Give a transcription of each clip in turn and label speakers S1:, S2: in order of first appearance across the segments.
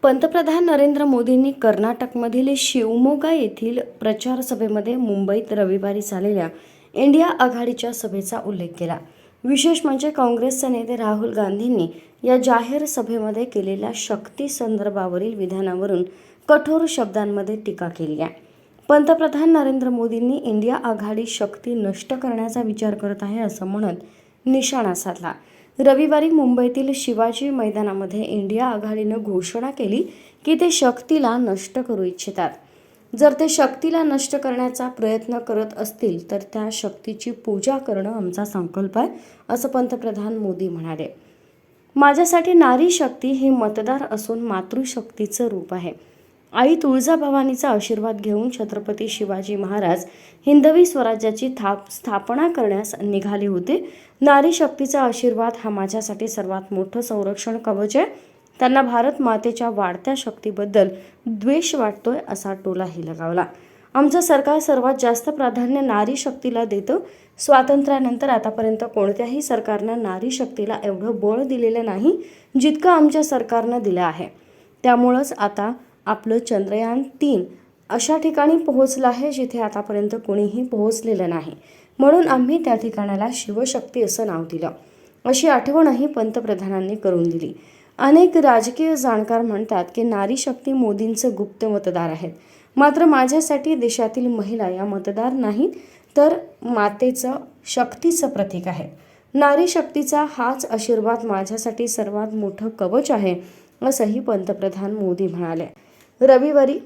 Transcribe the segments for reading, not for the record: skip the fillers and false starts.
S1: पंतप्रधान नरेंद्र मोदींनी कर्नाटकमधील शिवमोगा येथील प्रचार सभेमध्ये मुंबईत रविवारी झालेल्या इंडिया आघाडीच्या सभेचा उल्लेख केला. विशेष म्हणजे काँग्रेसचे नेते राहुल गांधींनी या जाहीर सभेमध्ये केलेल्या शक्ती संदर्भावरील विधानावरून कठोर शब्दांमध्ये टीका केली आहे. पंतप्रधान नरेंद्र मोदींनी इंडिया आघाडी शक्ती नष्ट करण्याचा विचार करत आहे असं म्हणत निशाणा साधला. रविवारी मुंबईतील शिवाजी मैदानामध्ये इंडिया आघाडीनं घोषणा केली की ते शक्तीला नष्ट करू इच्छितात. जर ते शक्तीला नष्ट करण्याचा प्रयत्न करत असतील तर त्या शक्तीची पूजा करणं आमचा संकल्प आहे असं पंतप्रधान मोदी म्हणाले. माझ्यासाठी नारी शक्ती ही मतदार असून मातृशक्तीचं रूप आहे. आई तुळजाभवानीचा आशीर्वाद घेऊन छत्रपती शिवाजी महाराज हिंदवी स्वराज्याची स्थापना करण्यास निघाले होते. नारी शक्तीचा आशीर्वाद हा माझ्यासाठी सर्वात मोठं संरक्षण कवच आहे. त्यांना भारत मातेच्या वाढत्या शक्तीबद्दल द्वेष वाटतोय असा टोलाही लगावला. आमचं सरकार सर्वात जास्त प्राधान्य नारी शक्तीला देतं. स्वातंत्र्यानंतर आतापर्यंत कोणत्याही सरकारनं नारी शक्तीला एवढं बळ दिलेलं नाही जितकं आमच्या सरकारनं दिलं आहे. त्यामुळंच आता आपलं चंद्रयान 3 अशा ठिकाणी पोहोचलं आहे जिथे आतापर्यंत कोणीही पोहोचलेलं नाही. म्हणून आम्ही त्या ठिकाणाला शिवशक्ती असं नाव दिलं, अशी आठवणही पंतप्रधानांनी करून दिली. अनेक राजकीय जाणकार म्हणतात की नारी शक्ती मोदींचं गुप्त मतदार आहेत. मात्र माझ्यासाठी देशातील महिला या मतदार नाहीत तर मातेचं शक्तीचं प्रतीक आहे. नारी शक्तीचा हाच आशीर्वाद माझ्यासाठी सर्वात मोठं कवच आहे असंही पंतप्रधान मोदी म्हणाले. रविवारी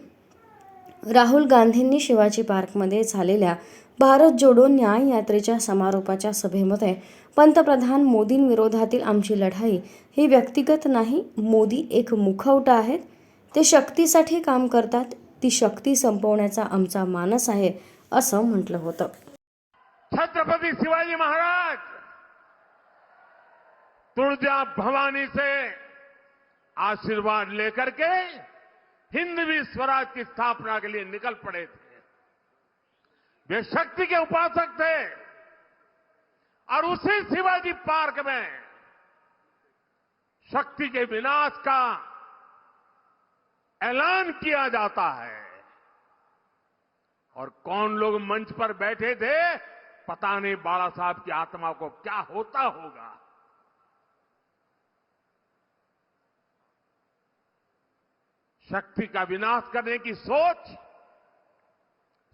S1: राहुल गांधींनी शिवाजी पार्कमध्ये झालेल्या भारत जोडो न्याय यात्रेच्या समारोपाच्या सभेमध्ये पंतप्रधान मोदींविरोधातील आमची लढाई ही व्यक्तिगत नाही, मोदी एक मुखवटा आहेत. ते शक्तीसाठी काम करतात. ती शक्ती संपवण्याचा आमचा मानस आहे असं म्हटलं होतं.
S2: छत्रपति शिवाजी महाराज तुळजा भवानी से आशीर्वाद लेकर के हिंदवी स्वराज की स्थापना के लिए निकल पड़े थे. वे शक्ति के उपासक थे और उसी शिवाजी पार्क में शक्ति के विनाश का ऐलान किया जाता है. और कौन लोग मंच पर बैठे थे, पता नहीं बाला साहब की आत्मा को क्या होता होगा. शक्ति का विनाश करने की सोच,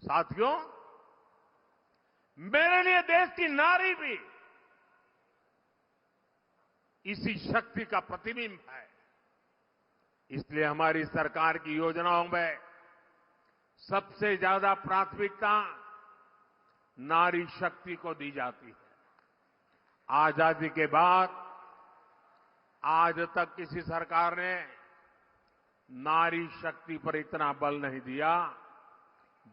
S2: साथियों, मेरे लिए देश की नारी भी इसी शक्ति का प्रतिबिंब है. इसलिए हमारी सरकार की योजनाओं में सबसे ज्यादा प्राथमिकता नारी शक्ति को दी जाती है. आजादी के बाद आज तक किसी सरकार ने नारी शक्ति पर इतना बल नहीं दिया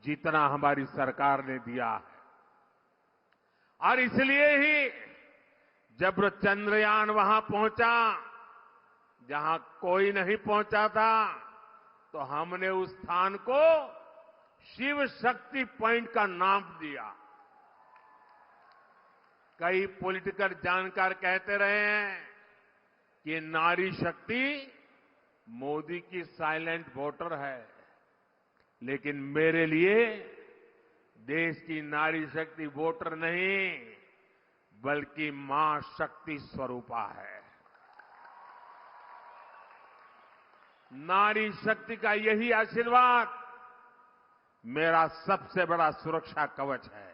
S2: जितना हमारी सरकार ने दिया है. और इसलिए ही जब चंद्रयान वहां पहुंचा जहां कोई नहीं पहुंचा था, तो हमने उस स्थान को शिव शक्ति पॉइंट का नाम दिया. कई पॉलिटिकल जानकार कहते रहे हैं कि नारी शक्ति मोदी की साइलेंट वोटर है, लेकिन मेरे लिए देश की नारी शक्ति वोटर नहीं बल्कि मां शक्ति स्वरूपा है. नारी शक्ति का यही आशीर्वाद मेरा सबसे बड़ा सुरक्षा कवच है.